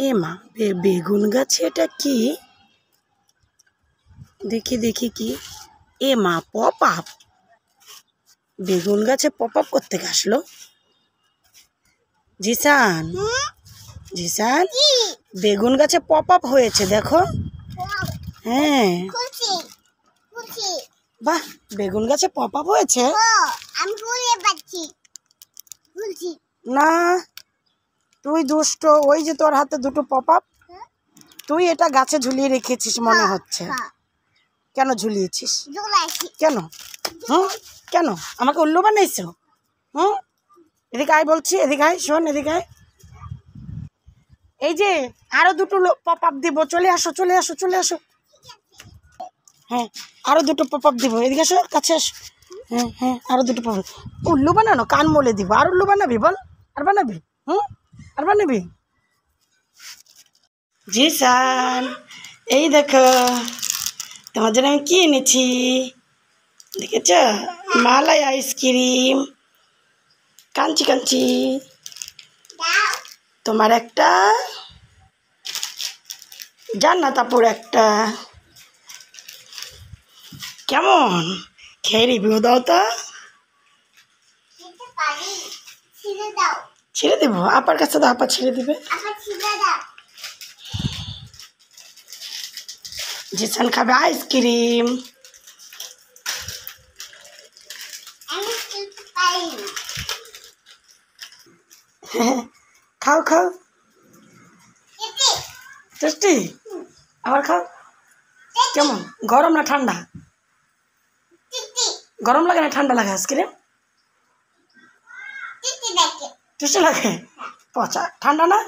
এ মা বেগুন গাছে এটা কি? দেখি দেখি কি? এ মা পপ আপ! বেগুন গাছে পপ আপ করতে আসলো জিসান। জিসান, বেগুন গাছে পপ আপ হয়েছে দেখো। হ্যাঁ বাহ, বেগুন গাছে পপ আপ হয়েছে। না, তুই দুষ্ট। ওই যে তোর হাতে দুটো পপ আপ, তুই এটা গাছে ঝুলিয়ে রেখেছিস মনে হচ্ছে। কেন ঝুলিয়েছিস? কেন? কেন আমাকে উল্লু বানাইছো? এদিকে আয় বলছি, এদিকে আয়, শোন এদিকে আয়। এই যে আরো দুটো পপ আপ দিব, চলে আসো চলে আসো চলে আসো। হ্যাঁ, আরো দুটো পপ আপ দিব, এদিকে আসো, কাছে আসো। হ্যাঁ হ্যাঁ, আরো দুটো পপ আপ। উল্লু বানানো, কান মলে দিব। আর উল্লু বানাবি? বল, আর বানাবি? আর বানাবি? জিসান, এই দেখো তোমার জন্য আমি কি এনেছি দেখেছ? মালাই আইসক্রিম, কাঞ্চি কাঞ্চি। তোমার একটা, জান্নাত আপুর একটা। কেমন খেয়ে রিভিউ দাও তো। ছেড়ে দেবো? আপার কাছে দাও, আপা ছেড়ে দিবে। জিসান খাবে আইসক্রিম। খাও খাও, টেস্টি। আবার খাও। কেমন, গরম না ঠান্ডা? গরম লাগে না ঠান্ডা লাগে আইসক্রিম? টেস্টি লাগে। পচা, ঠান্ডা না?